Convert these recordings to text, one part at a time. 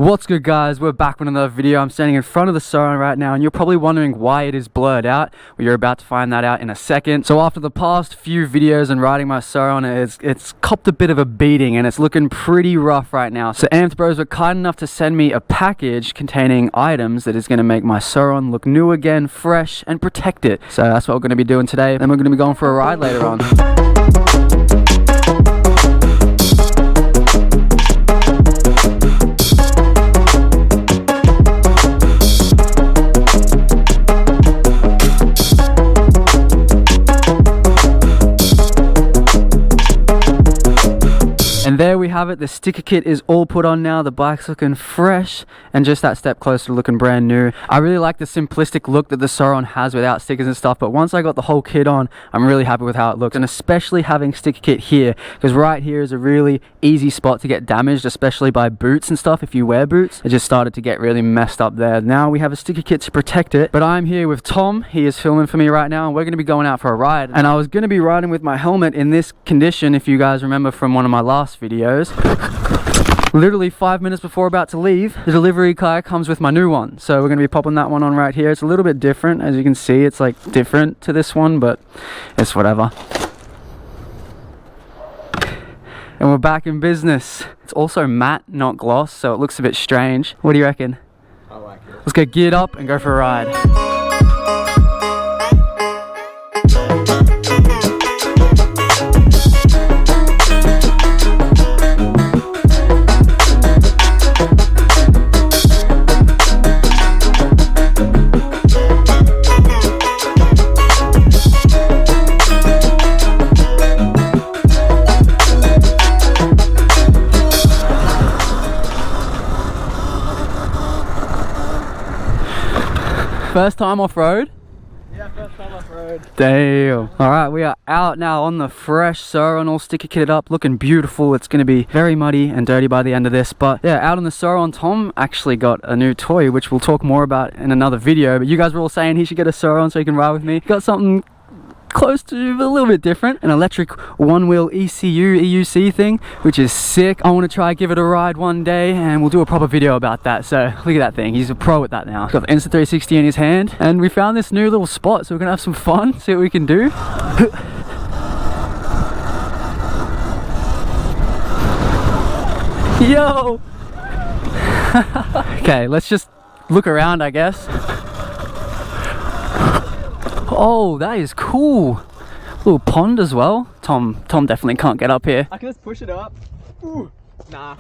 What's good, guys? We're back with another video. I'm standing in front of the Sur Ron right now, and you're probably wondering why it is blurred out. Well, you're about to find that out in a second. So after the past few videos and riding my Sur Ron, it's copped a bit of a beating and it's looking pretty rough right now. So AmpdBros were kind enough to send me a package containing items that is going to make my Sur Ron look new again, fresh, and protect it. So that's what we're going to be doing today. Then we're going to be going for a ride later on. And there we have it. The sticker kit is all put on now. The bike's looking fresh and just that step closer to looking brand new. I really like the simplistic look that the Sur Ron has without stickers and stuff, but once I got the whole kit on, I'm really happy with how it looks, and especially having sticker kit here, because right here is a really easy spot to get damaged, especially by boots and stuff. If you wear boots, it just started to get really messed up there. Now we have a sticker kit to protect it, but I'm here with Tom. He is filming for me right now, and we're going to be going out for a ride. And I was going to be riding with my helmet in this condition, if you guys remember from one of my last videos. Literally 5 minutes before about to leave, the delivery guy comes with my new one, so we're going to be popping that one on right here. It's a little bit different, as you can see. It's like different to this one, but it's whatever. And we're back in business. It's also matte, not gloss, so it looks a bit strange. What do you reckon? I like it. Let's get geared up and go for a ride. First time off-road? Yeah, first time off-road. Damn. Alright, we are out now on the fresh Sur Ron, all sticker kitted up, looking beautiful. It's going to be very muddy and dirty by the end of this, but yeah, out on the Sur Ron, Tom actually got a new toy, which we'll talk more about in another video, but you guys were all saying he should get a Sur Ron so he can ride with me. Got something close to a little bit different, an electric one-wheel EUC thing, which is sick. I want to try give it a ride one day, and we'll do a proper video about that. So look at that thing, he's a pro at that now. He's got the Insta360 in his hand, and we found this new little spot, so we're gonna have some fun, see what we can do. Yo. Okay, let's just look around, I guess. Oh, that is cool. Little pond as well. Tom definitely can't get up here. I can just push it up. Ooh, nah.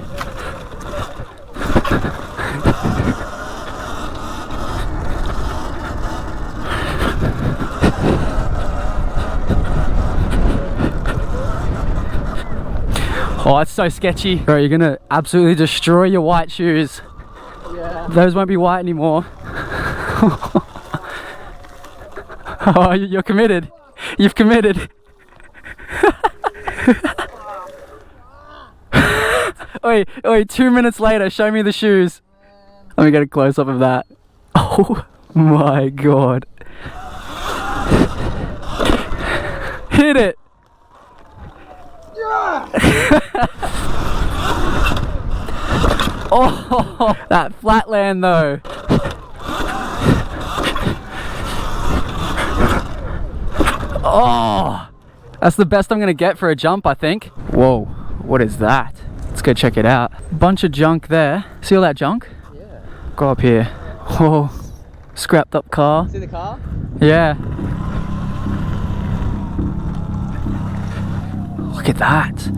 Oh, it's so sketchy. Bro, you're gonna absolutely destroy your white shoes. Yeah. Those won't be white anymore. Oh, you're committed. You've committed. Wait, 2 minutes later, show me the shoes. Let me get a close up of that. Oh my god. Hit it. Yeah. Oh, that flatland though. Oh, that's the best I'm gonna get for a jump, I think. Whoa, what is that? Let's go check it out. Bunch of junk there. See all that junk? Yeah. Go up here. Whoa, scrapped up car. See the car? Yeah. Look at that.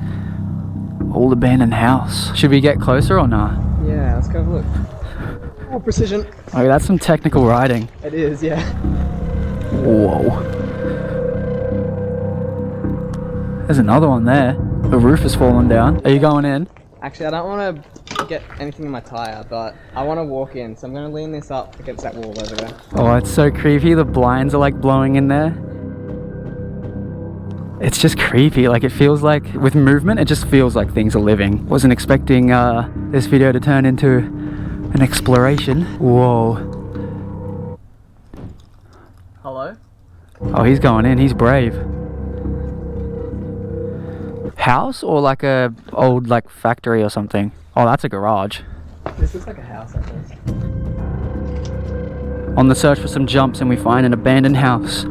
Old abandoned house. Should we get closer or not? Yeah, let's go have a look. Oh, precision. Oh, that's some technical riding. It is, yeah. Whoa. There's another one there. The roof has fallen down. Are you going in? Actually, I don't want to get anything in my tyre, but I want to walk in, so I'm going to lean this up against that wall over there. Oh, it's so creepy. The blinds are like blowing in there. It's just creepy. Like, it feels like, with movement, it just feels like things are living. Wasn't expecting this video to turn into an exploration. Whoa. Hello? Oh, he's going in. He's brave. House or like a old like factory or something? Oh, that's a garage. This looks like a house, I guess. On the search for some jumps, and we find an abandoned house.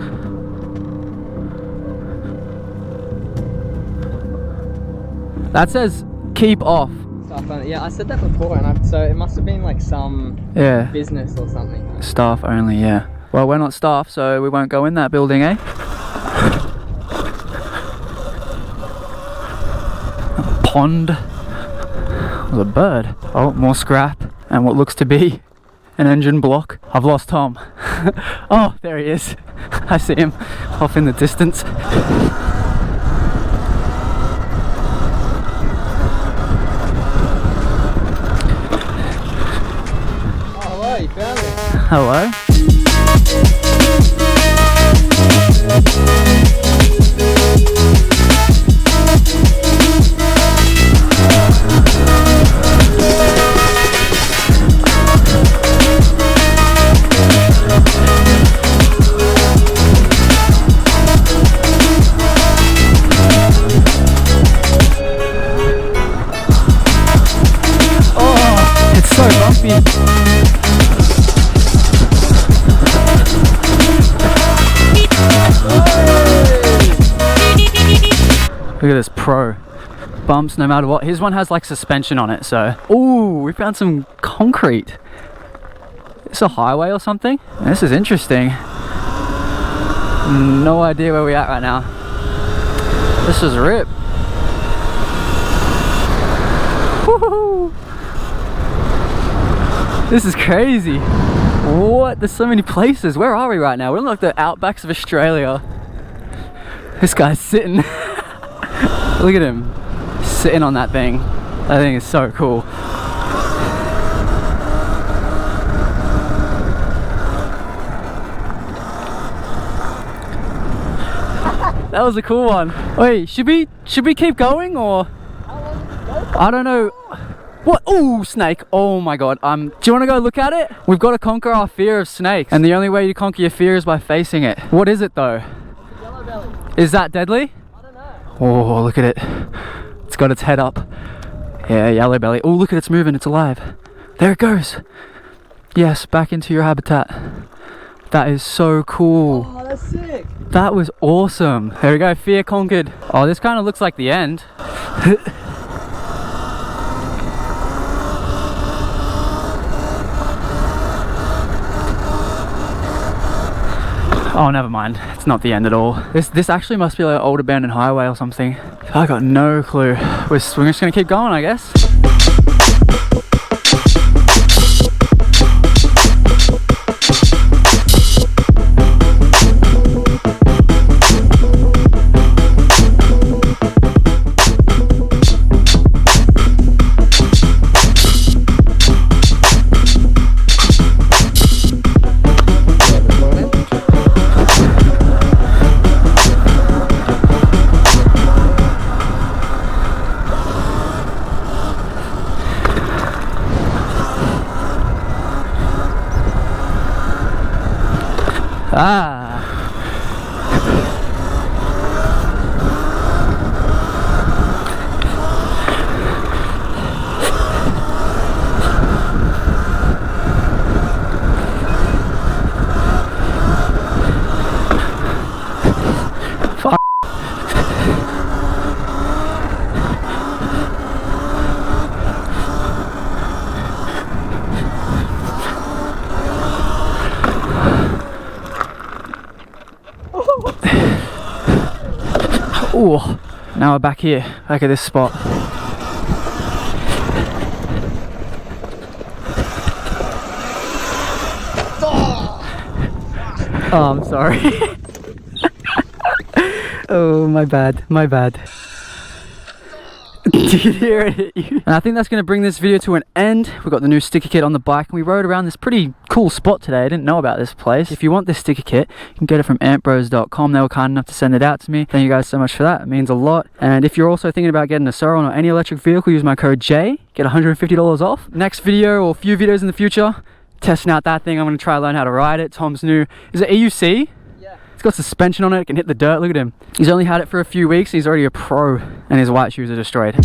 That says keep off. Staff only. Yeah, I said that before, and so it must have been like some business or something. Staff only, yeah. Well, we're not staff, so we won't go in that building, eh? A pond. There's a bird. Oh, more scrap. And what looks to be an engine block. I've lost Tom. Oh, there he is. I see him off in the distance. You found it. Hello. Oh, it's so bumpy. Look at this pro. Bumps no matter what. His one has like suspension on it, so. Ooh, we found some concrete. Is this a highway or something? This is interesting. No idea where we're at right now. This is rip. Woohoo! This is crazy. What? There's so many places. Where are we right now? We're in like the outbacks of Australia. This guy's sitting. Look at him sitting on that thing. That thing is so cool. That was a cool one. Wait, should we keep going or? I don't know. What? Oh, snake. Oh my god. Do you want to go look at it? We've got to conquer our fear of snakes. And the only way to conquer your fear is by facing it. What is it though? Yellow belly. Is that deadly? I don't know. Oh, look at it. It's got its head up. Yeah, yellow belly. Oh, look at it, it's moving, it's alive. There it goes. Yes, back into your habitat. That is so cool. Oh, that's sick. That was awesome. There we go, fear conquered. Oh, this kind of looks like the end. Oh, never mind. It's not the end at all. This actually must be like an old abandoned highway or something. I got no clue. We're just gonna keep going, I guess. Ah. Fuck. Oh, now we're back here, back at this spot. Oh, I'm sorry. Oh, my bad, my bad. Did you hear it hit you? And I think that's going to bring this video to an end. We got the new sticker kit on the bike and we rode around this pretty cool spot today. I didn't know about this place. If you want this sticker kit, you can get it from AmpdBros.com. They were kind enough to send it out to me. Thank you guys so much for that. It means a lot. And if you're also thinking about getting a Sur Ron or any electric vehicle, use my code J. Get $150 off. Next video or a few videos in the future, testing out that thing. I'm going to try to learn how to ride it. Tom's new. Is it EUC? It's got suspension on it, it can hit the dirt, look at him. He's only had it for a few weeks, he's already a pro, and his white shoes are destroyed.